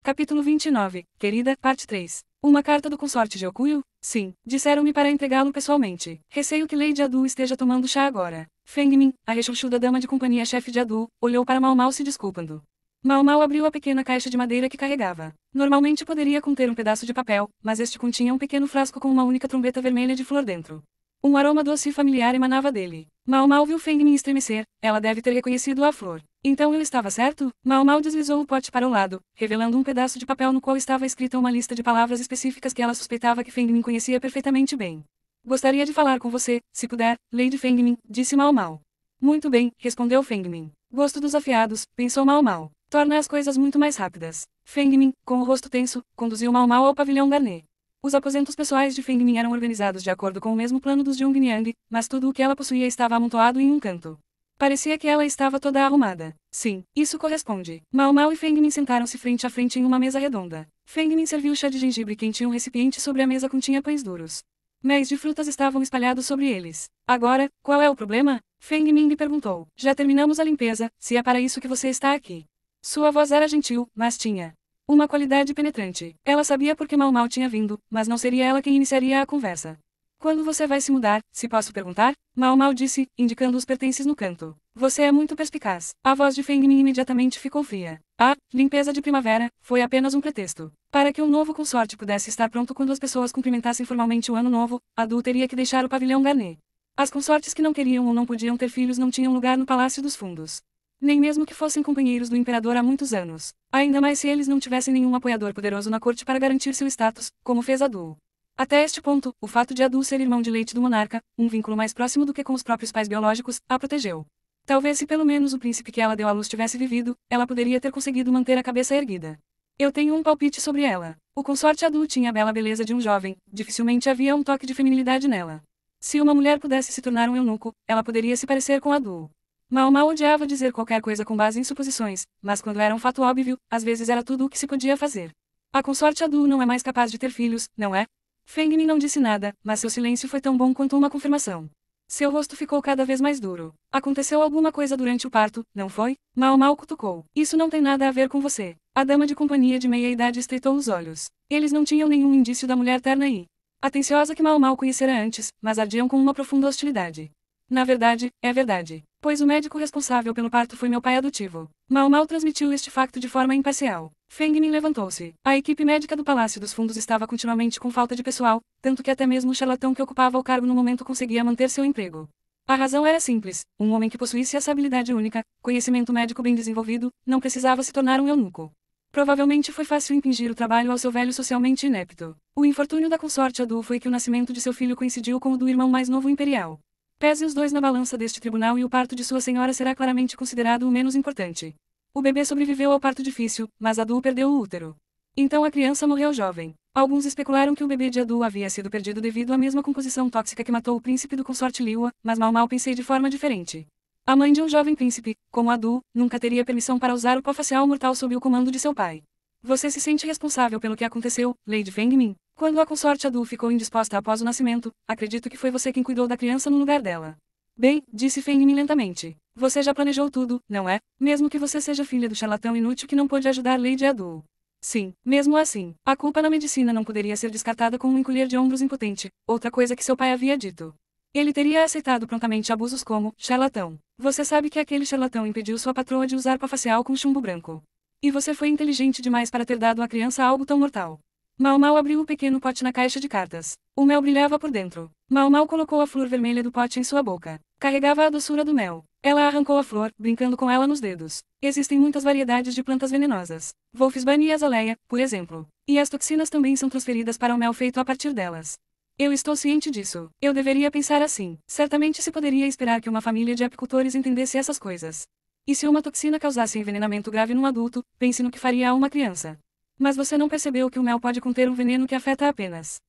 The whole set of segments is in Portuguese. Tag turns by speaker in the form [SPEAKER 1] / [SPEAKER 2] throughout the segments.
[SPEAKER 1] Capítulo 29, Querida, parte 3. Uma carta do consorte de Okuyo? Sim, disseram-me para entregá-lo pessoalmente. Receio que Lady Adu esteja tomando chá agora. Feng Min, a rechonchuda dama de companhia-chefe de Adu, olhou para Mao Mao se desculpando. Mao Mao abriu a pequena caixa de madeira que carregava. Normalmente poderia conter um pedaço de papel, mas este continha um pequeno frasco com uma única trombeta vermelha de flor dentro. Um aroma doce e familiar emanava dele. Mao Mao viu Feng Min estremecer, ela deve ter reconhecido a flor. Então eu estava certo? Mao Mao deslizou o pote para o lado, revelando um pedaço de papel no qual estava escrita uma lista de palavras específicas que ela suspeitava que Feng Min conhecia perfeitamente bem. Gostaria de falar com você, se puder, Lady Feng Min, disse Mao Mao. Muito bem, respondeu Feng Min. Gosto dos afiados, pensou Mao Mao. Torna as coisas muito mais rápidas. Feng Min, com o rosto tenso, conduziu Mao Mao ao pavilhão Garnet. Os aposentos pessoais de Feng Min eram organizados de acordo com o mesmo plano dos Jungyang, mas tudo o que ela possuía estava amontoado em um canto. Parecia que ela estava toda arrumada. Sim, isso corresponde. Mao Mao e Feng Min sentaram-se frente a frente em uma mesa redonda. Feng Min serviu chá de gengibre quente em um recipiente sobre a mesa continha pães duros. Méis de frutas estavam espalhados sobre eles. Agora, qual é o problema? Feng Min lhe perguntou. Já terminamos a limpeza, se é para isso que você está aqui. Sua voz era gentil, mas tinha uma qualidade penetrante. Ela sabia por que Mao Mao tinha vindo, mas não seria ela quem iniciaria a conversa. Quando você vai se mudar, se posso perguntar? Mao Mao disse, indicando os pertences no canto. Você é muito perspicaz. A voz de Feng Min imediatamente ficou fria. A limpeza de primavera foi apenas um pretexto. Para que um novo consorte pudesse estar pronto quando as pessoas cumprimentassem formalmente o ano novo, Adu teria que deixar o pavilhão Garnet. As consortes que não queriam ou não podiam ter filhos não tinham lugar no Palácio dos Fundos. Nem mesmo que fossem companheiros do imperador há muitos anos. Ainda mais se eles não tivessem nenhum apoiador poderoso na corte para garantir seu status, como fez Adu. Até este ponto, o fato de Adu ser irmão de leite do monarca, um vínculo mais próximo do que com os próprios pais biológicos, a protegeu. Talvez se pelo menos o príncipe que ela deu à luz tivesse vivido, ela poderia ter conseguido manter a cabeça erguida. Eu tenho um palpite sobre ela. O consorte Adu tinha a bela beleza de um jovem, dificilmente havia um toque de feminilidade nela. Se uma mulher pudesse se tornar um eunuco, ela poderia se parecer com Adu. Mao Mao odiava dizer qualquer coisa com base em suposições, mas quando era um fato óbvio, às vezes era tudo o que se podia fazer. A consorte Adu não é mais capaz de ter filhos, não é? Feng Min não disse nada, mas seu silêncio foi tão bom quanto uma confirmação. Seu rosto ficou cada vez mais duro. Aconteceu alguma coisa durante o parto, não foi? Mao Mao cutucou. Isso não tem nada a ver com você. A dama de companhia de meia-idade estreitou os olhos. Eles não tinham nenhum indício da mulher terna e atenciosa que Mao Mao conhecera antes, mas ardiam com uma profunda hostilidade. Na verdade, é verdade. Pois o médico responsável pelo parto foi meu pai adotivo. Mao Mao transmitiu este facto de forma imparcial. Feng Min levantou-se. A equipe médica do Palácio dos Fundos estava continuamente com falta de pessoal, tanto que até mesmo o charlatão que ocupava o cargo no momento conseguia manter seu emprego. A razão era simples: um homem que possuísse essa habilidade única, conhecimento médico bem desenvolvido, não precisava se tornar um eunuco. Provavelmente foi fácil impingir o trabalho ao seu velho socialmente inepto. O infortúnio da consorte Adu foi que o nascimento de seu filho coincidiu com o do irmão mais novo imperial. Pese os dois na balança deste tribunal e o parto de sua senhora será claramente considerado o menos importante. O bebê sobreviveu ao parto difícil, mas Adu perdeu o útero. Então a criança morreu jovem. Alguns especularam que o bebê de Adu havia sido perdido devido à mesma composição tóxica que matou o príncipe do consorte Liua, mas Mao Mao pensei de forma diferente. A mãe de um jovem príncipe, como Adu, nunca teria permissão para usar o pó facial mortal sob o comando de seu pai. Você se sente responsável pelo que aconteceu, Lady Feng Min? Quando a consorte Adu ficou indisposta após o nascimento, acredito que foi você quem cuidou da criança no lugar dela. Bem, disse Feng Min lentamente. Você já planejou tudo, não é? Mesmo que você seja filha do charlatão inútil que não pôde ajudar Lady Adu. Sim, mesmo assim, a culpa na medicina não poderia ser descartada com um encolher de ombros impotente, outra coisa que seu pai havia dito. Ele teria aceitado prontamente abusos como charlatão. Você sabe que aquele charlatão impediu sua patroa de usar pó facial com chumbo branco. E você foi inteligente demais para ter dado à criança algo tão mortal. Mao Mao abriu o pequeno pote na caixa de cartas. O mel brilhava por dentro. Mao Mao colocou a flor vermelha do pote em sua boca. Carregava a doçura do mel. Ela arrancou a flor, brincando com ela nos dedos. Existem muitas variedades de plantas venenosas. Wolfsbane e azaleia, por exemplo. E as toxinas também são transferidas para o mel feito a partir delas. Eu estou ciente disso. Eu deveria pensar assim. Certamente se poderia esperar que uma família de apicultores entendesse essas coisas. E se uma toxina causasse envenenamento grave num adulto, pense no que faria a uma criança. Mas você não percebeu que o mel pode conter um veneno que afeta apenas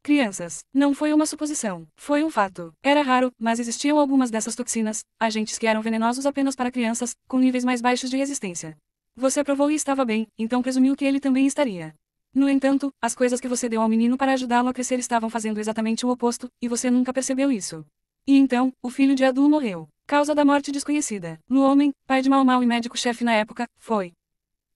[SPEAKER 1] crianças. Não foi uma suposição, foi um fato. Era raro, mas existiam algumas dessas toxinas, agentes que eram venenosos apenas para crianças, com níveis mais baixos de resistência. Você provou e estava bem, então presumiu que ele também estaria. No entanto, as coisas que você deu ao menino para ajudá-lo a crescer estavam fazendo exatamente o oposto, e você nunca percebeu isso. E então, o filho de Adu morreu. Causa da morte desconhecida. Luomen, pai de Mao Mao e médico-chefe na época, foi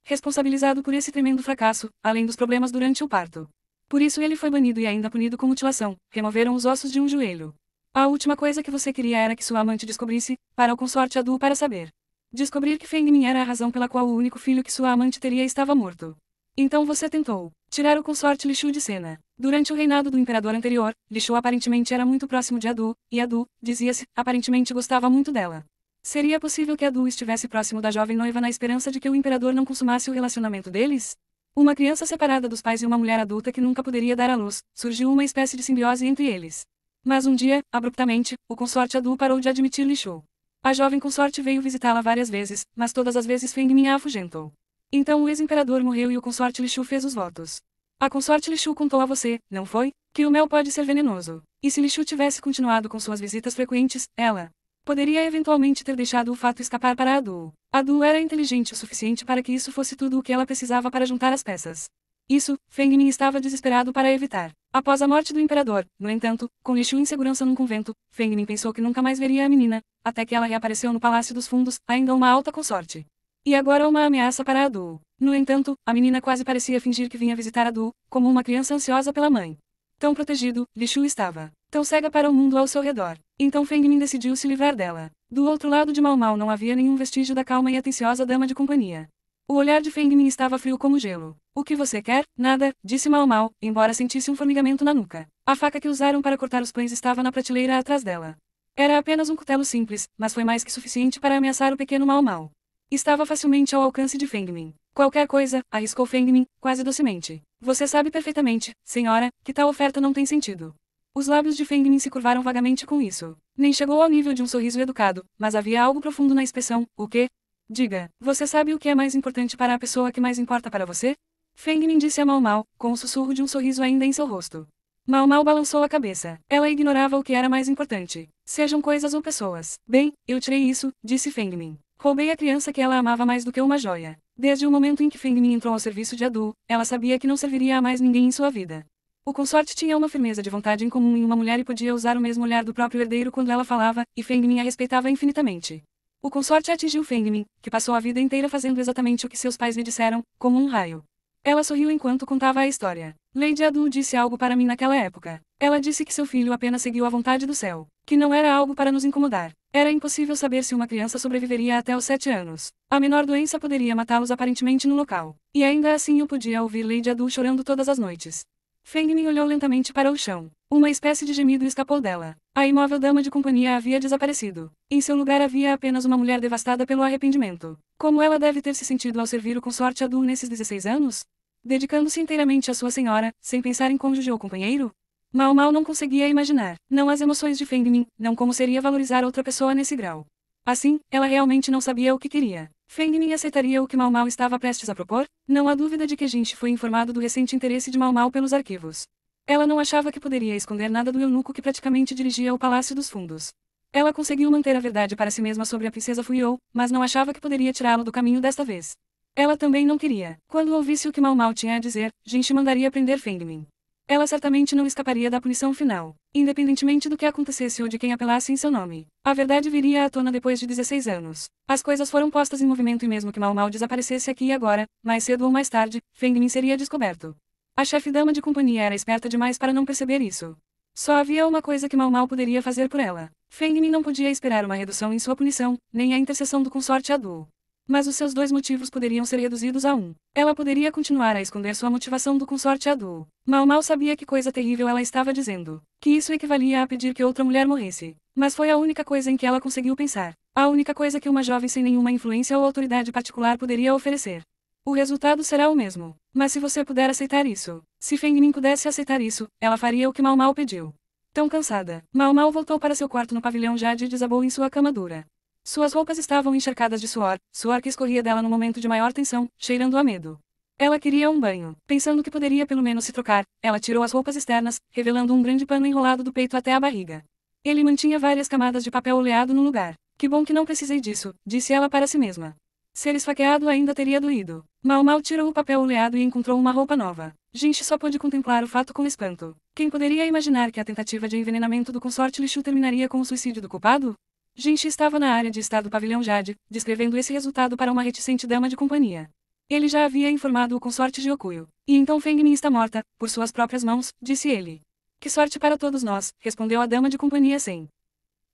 [SPEAKER 1] responsabilizado por esse tremendo fracasso, além dos problemas durante o parto. Por isso ele foi banido e ainda punido com mutilação, removeram os ossos de um joelho. A última coisa que você queria era que sua amante descobrisse, para o consorte Adu para saber. Descobrir que Feng Min era a razão pela qual o único filho que sua amante teria estava morto. Então você tentou tirar o consorte Li Shu de cena. Durante o reinado do imperador anterior, Li Shu aparentemente era muito próximo de Adu, e Adu, dizia-se, aparentemente gostava muito dela. Seria possível que Adu estivesse próximo da jovem noiva na esperança de que o imperador não consumasse o relacionamento deles? Uma criança separada dos pais e uma mulher adulta que nunca poderia dar à luz, surgiu uma espécie de simbiose entre eles. Mas um dia, abruptamente, o consorte Adu parou de admitir Li Shu. A jovem consorte veio visitá-la várias vezes, mas todas as vezes Feng Min a afugentou. Então o ex-imperador morreu e o consorte Li Shu fez os votos. A consorte Li Shu contou a você, não foi? Que o mel pode ser venenoso. E se Li Shu tivesse continuado com suas visitas frequentes, ela poderia eventualmente ter deixado o fato escapar para Adu. Adu era inteligente o suficiente para que isso fosse tudo o que ela precisava para juntar as peças. Isso, Feng Min estava desesperado para evitar. Após a morte do imperador, no entanto, com Li Shu em segurança num convento, Feng Min pensou que nunca mais veria a menina, até que ela reapareceu no Palácio dos Fundos, ainda uma alta consorte. E agora uma ameaça para Adu. No entanto, a menina quase parecia fingir que vinha visitar Adu, como uma criança ansiosa pela mãe. Tão protegido, Li Shu estava. Tão cega para o mundo ao seu redor. Então Feng Min decidiu se livrar dela. Do outro lado de Mau Mau não havia nenhum vestígio da calma e atenciosa dama de companhia. O olhar de Feng Min estava frio como gelo. O que você quer? Nada, disse Mau Mau, embora sentisse um formigamento na nuca. A faca que usaram para cortar os pães estava na prateleira atrás dela. Era apenas um cutelo simples, mas foi mais que suficiente para ameaçar o pequeno Mau Mau. Estava facilmente ao alcance de Feng Min. Qualquer coisa, arriscou Feng Min, quase docemente. Você sabe perfeitamente, senhora, que tal oferta não tem sentido. Os lábios de Feng Min se curvaram vagamente com isso. Nem chegou ao nível de um sorriso educado, mas havia algo profundo na expressão. O quê? Diga, você sabe o que é mais importante para a pessoa que mais importa para você? Feng Min disse a Mau Mau, com o sussurro de um sorriso ainda em seu rosto. Mau Mau balançou a cabeça. Ela ignorava o que era mais importante. Sejam coisas ou pessoas. Bem, eu tirei isso, disse Feng Min. Roubei a criança que ela amava mais do que uma joia. Desde o momento em que Feng Min entrou ao serviço de Adu, ela sabia que não serviria a mais ninguém em sua vida. O consorte tinha uma firmeza de vontade em comum em uma mulher e podia usar o mesmo olhar do próprio herdeiro quando ela falava, e Feng Min a respeitava infinitamente. O consorte atingiu Feng Min, que passou a vida inteira fazendo exatamente o que seus pais lhe disseram, como um raio. Ela sorriu enquanto contava a história. Lady Adu disse algo para mim naquela época. Ela disse que seu filho apenas seguiu a vontade do céu. Que não era algo para nos incomodar. Era impossível saber se uma criança sobreviveria até os 7 anos. A menor doença poderia matá-los aparentemente no local. E ainda assim eu podia ouvir Lady Adu chorando todas as noites. Feng Min olhou lentamente para o chão. Uma espécie de gemido escapou dela. A imóvel dama de companhia havia desaparecido. Em seu lugar havia apenas uma mulher devastada pelo arrependimento. Como ela deve ter se sentido ao servir o consorte Adu nesses 16 anos? Dedicando-se inteiramente à sua senhora, sem pensar em cônjuge ou companheiro? Mau Mau não conseguia imaginar, não as emoções de Feng Min, não como seria valorizar outra pessoa nesse grau. Assim, ela realmente não sabia o que queria. Feng Min aceitaria o que Mau Mau estava prestes a propor? Não há dúvida de que Jinchi foi informado do recente interesse de Mau Mau pelos arquivos. Ela não achava que poderia esconder nada do eunuco que praticamente dirigia o Palácio dos Fundos. Ela conseguiu manter a verdade para si mesma sobre a princesa Fuyou, mas não achava que poderia tirá-lo do caminho desta vez. Ela também não queria. Quando ouvisse o que Mau Mau tinha a dizer, Jinchi mandaria prender Feng Min. Ela certamente não escaparia da punição final, independentemente do que acontecesse ou de quem apelasse em seu nome. A verdade viria à tona depois de 16 anos. As coisas foram postas em movimento e mesmo que Mau Mau desaparecesse aqui e agora, mais cedo ou mais tarde, Feng Min seria descoberto. A chefe-dama de companhia era esperta demais para não perceber isso. Só havia uma coisa que Mau Mau poderia fazer por ela. Feng Min não podia esperar uma redução em sua punição, nem a intercessão do consorte Adu. Mas os seus 2 motivos poderiam ser reduzidos a 1. Ela poderia continuar a esconder sua motivação do consorte Adu. Mau Mau sabia que coisa terrível ela estava dizendo. Que isso equivalia a pedir que outra mulher morresse. Mas foi a única coisa em que ela conseguiu pensar. A única coisa que uma jovem sem nenhuma influência ou autoridade particular poderia oferecer. O resultado será o mesmo. Mas se você puder aceitar isso. Se Feng Min pudesse aceitar isso, ela faria o que Mau Mau pediu. Tão cansada, Mau Mau voltou para seu quarto no pavilhão Jade e desabou em sua cama dura. Suas roupas estavam encharcadas de suor que escorria dela no momento de maior tensão, cheirando a medo. Ela queria um banho. Pensando que poderia pelo menos se trocar, ela tirou as roupas externas, revelando um grande pano enrolado do peito até a barriga. Ele mantinha várias camadas de papel oleado no lugar. Que bom que não precisei disso, disse ela para si mesma. Ser esfaqueado ainda teria doído. Mau Mau tirou o papel oleado e encontrou uma roupa nova. Jinchi só pôde contemplar o fato com espanto. Quem poderia imaginar que a tentativa de envenenamento do consorte Li Shu terminaria com o suicídio do culpado? Jinchi estava na área de estar do pavilhão Jade, descrevendo esse resultado para uma reticente dama de companhia. Ele já havia informado o consorte de Okuyo. E então Feng Min está morta, por suas próprias mãos, disse ele. Que sorte para todos nós, respondeu a dama de companhia sem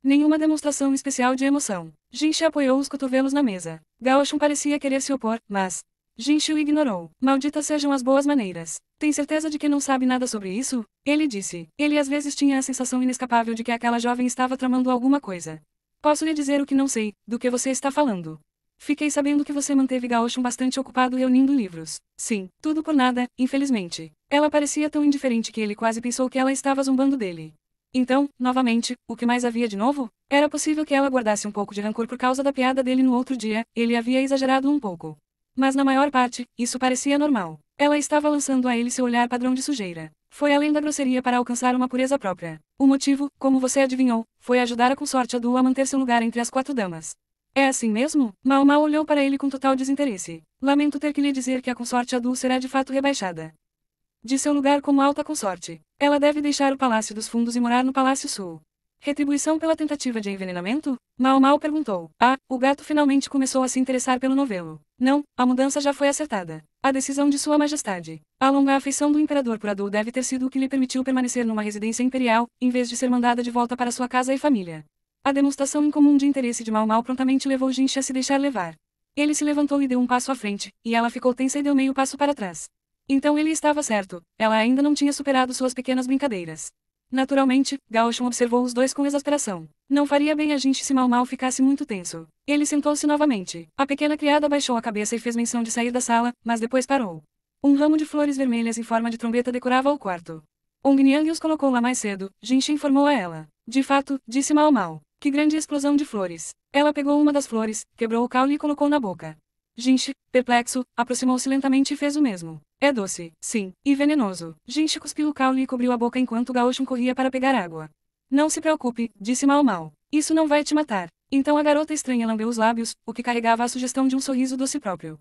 [SPEAKER 1] nenhuma demonstração especial de emoção. Jinshi apoiou os cotovelos na mesa. Gao Shun parecia querer se opor, mas Jinshi o ignorou. Malditas sejam as boas maneiras. Tem certeza de que não sabe nada sobre isso? Ele disse. Ele às vezes tinha a sensação inescapável de que aquela jovem estava tramando alguma coisa. Posso lhe dizer o que não sei, do que você está falando. Fiquei sabendo que você manteve Gao Shun bastante ocupado reunindo livros. Sim, tudo por nada, infelizmente. Ela parecia tão indiferente que ele quase pensou que ela estava zombando dele. Então, novamente, o que mais havia de novo? Era possível que ela guardasse um pouco de rancor por causa da piada dele no outro dia, ele havia exagerado um pouco. Mas na maior parte, isso parecia normal. Ela estava lançando a ele seu olhar padrão de sujeira. Foi além da grosseria para alcançar uma pureza própria. O motivo, como você adivinhou, foi ajudar a consorte Adu a manter seu lugar entre as 4 damas. É assim mesmo? Mao Mao olhou para ele com total desinteresse. Lamento ter que lhe dizer que a consorte Adu será de fato rebaixada de seu lugar como alta consorte. Ela deve deixar o Palácio dos Fundos e morar no Palácio Sul. Retribuição pela tentativa de envenenamento? Mao Mao perguntou. Ah, o gato finalmente começou a se interessar pelo novelo. Não, a mudança já foi acertada. A decisão de Sua Majestade. A longa afeição do imperador por Adu deve ter sido o que lhe permitiu permanecer numa residência imperial, em vez de ser mandada de volta para sua casa e família. A demonstração incomum de interesse de Mao Mao prontamente levou Jinshi a se deixar levar. Ele se levantou e deu um passo à frente, e ela ficou tensa e deu meio passo para trás. Então ele estava certo, ela ainda não tinha superado suas pequenas brincadeiras. Naturalmente, Gao Shun observou os dois com exasperação. Não faria bem a Jinshi se Mao Mao ficasse muito tenso. Ele sentou-se novamente. A pequena criada baixou a cabeça e fez menção de sair da sala, mas depois parou. Um ramo de flores vermelhas em forma de trombeta decorava o quarto. Ong Niang os colocou lá mais cedo, Jinshi informou a ela. De fato, disse Mao Mao. Que grande explosão de flores. Ela pegou uma das flores, quebrou o caule e colocou na boca. Jinshi, perplexo, aproximou-se lentamente e fez o mesmo. É doce, sim, e venenoso. Jinshi cuspiu o caule e cobriu a boca enquanto Gao Shun corria para pegar água. Não se preocupe, disse Mao Mao. Isso não vai te matar. Então a garota estranha lambeu os lábios, o que carregava a sugestão de um sorriso doce próprio.